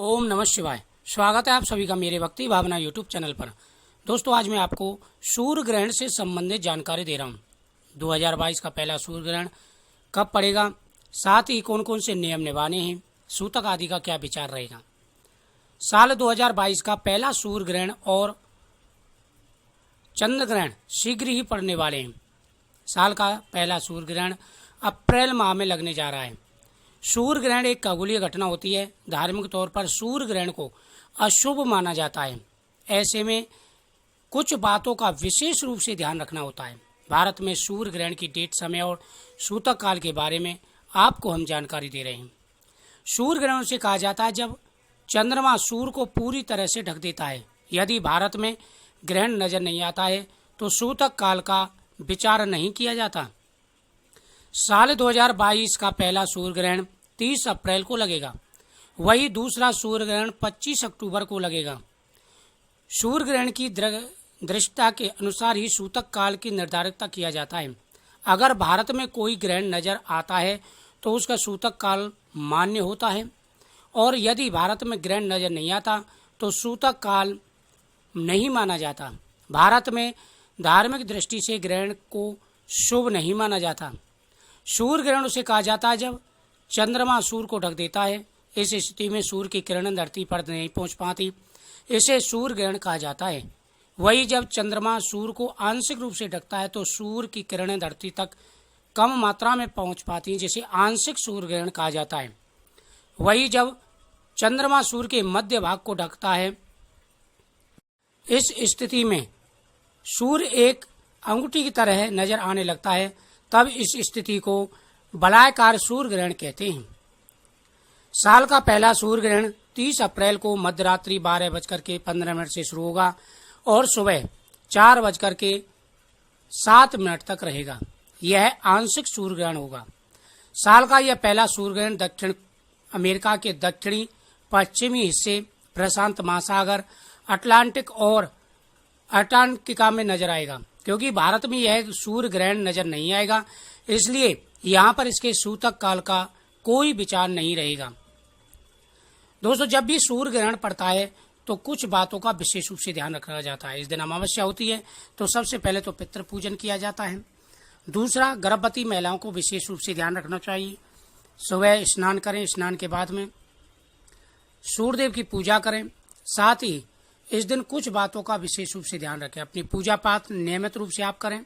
ओम नमः शिवाय। स्वागत है आप सभी का मेरे भक्ति भावना यूट्यूब चैनल पर। दोस्तों, आज मैं आपको सूर्य ग्रहण से संबंधित जानकारी दे रहा हूँ। 2022 का पहला सूर्य ग्रहण कब पड़ेगा, साथ ही कौन कौन से नियम निभाने हैं, सूतक आदि का क्या विचार रहेगा। साल 2022 का पहला सूर्य ग्रहण और चंद्र ग्रहण शीघ्र ही पड़ने वाले हैं। साल का पहला सूर्य ग्रहण अप्रैल माह में लगने जा रहा है। सूर्य ग्रहण एक खगोलीय घटना होती है। धार्मिक तौर पर सूर्य ग्रहण को अशुभ माना जाता है। ऐसे में कुछ बातों का विशेष रूप से ध्यान रखना होता है। भारत में सूर्य ग्रहण की डेट, समय और सूतक काल के बारे में आपको हम जानकारी दे रहे हैं। सूर्य ग्रहण से कहा जाता है जब चंद्रमा सूर्य को पूरी तरह से ढक देता है। यदि भारत में ग्रहण नजर नहीं आता है तो सूतक काल का विचार नहीं किया जाता। साल 2022 का पहला सूर्य ग्रहण 30 अप्रैल को लगेगा। वही दूसरा सूर्य ग्रहण 25 अक्टूबर को लगेगा। सूर्य ग्रहण की दृष्टता के अनुसार ही सूतक काल की निर्धारित किया जाता है। अगर भारत में कोई ग्रहण नजर आता है तो उसका सूतक काल मान्य होता है, और यदि भारत में ग्रहण नजर नहीं आता तो सूतक काल नहीं माना जाता। भारत में धार्मिक दृष्टि से ग्रहण को शुभ नहीं माना जाता। सूर्य ग्रहण उसे कहा जाता है जब चंद्रमा सूर्य को ढक देता है। इस स्थिति में सूर्य की किरणें धरती पर नहीं पहुंच पाती, इसे सूर्य ग्रहण कहा जाता है। वही जब चंद्रमा सूर्य को आंशिक रूप से ढकता है तो सूर्य की किरणें धरती तक कम मात्रा में पहुंच पाती हैं, जिसे आंशिक सूर्य ग्रहण कहा जाता है। वही जब चंद्रमा सूर्य के मध्य भाग को ढकता है, इस स्थिति में सूर्य एक अंगूठी की तरह नजर आने लगता है, तब इस स्थिति को वलयाकार सूर्य ग्रहण कहते हैं। साल का पहला सूर्य ग्रहण 30 अप्रैल को मध्यरात्रि 12:15 से शुरू होगा और सुबह 4:07 तक रहेगा। यह आंशिक सूर्य ग्रहण होगा। साल का यह पहला सूर्य ग्रहण दक्षिण अमेरिका के दक्षिणी पश्चिमी हिस्से, प्रशांत महासागर, अटलांटिक और अंटार्कटिका में नजर आएगा। क्योंकि भारत में यह सूर्य ग्रहण नजर नहीं आएगा, इसलिए यहाँ पर इसके सूतक काल का कोई विचार नहीं रहेगा। दोस्तों, जब भी सूर्य ग्रहण पड़ता है तो कुछ बातों का विशेष रूप से ध्यान रखा जाता है। इस दिन अमावस्या होती है तो सबसे पहले तो पितृ पूजन किया जाता है। दूसरा, गर्भवती महिलाओं को विशेष रूप से ध्यान रखना चाहिए। सुबह स्नान करें, स्नान के बाद में सूर्यदेव की पूजा करें। साथ ही इस दिन कुछ बातों का विशेष रूप से ध्यान रखें। अपनी पूजा पाठ नियमित रूप से आप करें,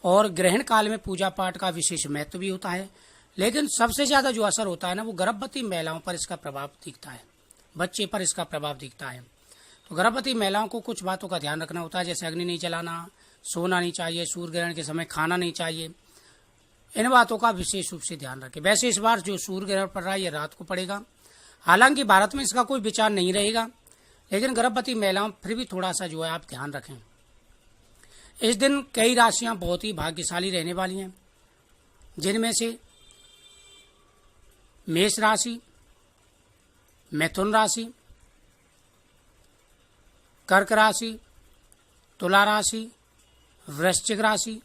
और ग्रहण काल में पूजा पाठ का विशेष महत्व भी होता है। लेकिन सबसे ज्यादा जो असर होता है ना, वो गर्भवती महिलाओं पर इसका प्रभाव दिखता है, बच्चे पर इसका प्रभाव दिखता है। तो गर्भवती महिलाओं को कुछ बातों का ध्यान रखना होता है, जैसे अग्नि नहीं जलाना, सोना नहीं चाहिए, सूर्य ग्रहण के समय खाना नहीं चाहिए। इन बातों का विशेष रूप से ध्यान रखें। वैसे इस बार जो सूर्य ग्रहण पड़ रहा है ये रात को पड़ेगा। हालांकि भारत में इसका कोई विचार नहीं रहेगा, लेकिन गर्भवती महिलाओं फिर भी थोड़ा सा जो है आप ध्यान रखें। इस दिन कई राशियां बहुत ही भाग्यशाली रहने वाली हैं, जिनमें से मेष राशि, मिथुन राशि, कर्क राशि, तुला राशि, वृश्चिक राशि,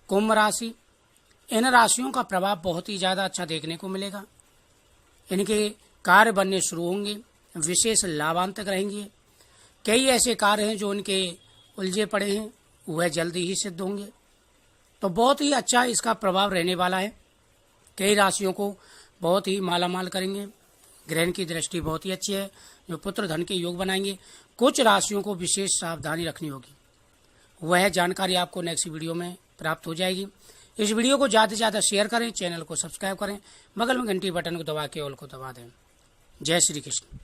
कुंभ राशि। इन राशियों का प्रभाव बहुत ही ज्यादा अच्छा देखने को मिलेगा। इनके कार्य बनने शुरू होंगे, विशेष लाभांतक रहेंगे। कई ऐसे कार्य हैं जो उनके उलझे पड़े हैं, वह जल्दी ही सिद्ध होंगे। तो बहुत ही अच्छा इसका प्रभाव रहने वाला है। कई राशियों को बहुत ही मालामाल करेंगे। ग्रहण की दृष्टि बहुत ही अच्छी है, जो पुत्र धन के योग बनाएंगे। कुछ राशियों को विशेष सावधानी रखनी होगी। वह जानकारी आपको नेक्स्ट वीडियो में प्राप्त हो जाएगी। इस वीडियो को ज़्यादा से ज़्यादा शेयर करें, चैनल को सब्सक्राइब करें, बगल में घंटी बटन को दबा के ऑल को दबा दें। जय श्री कृष्ण।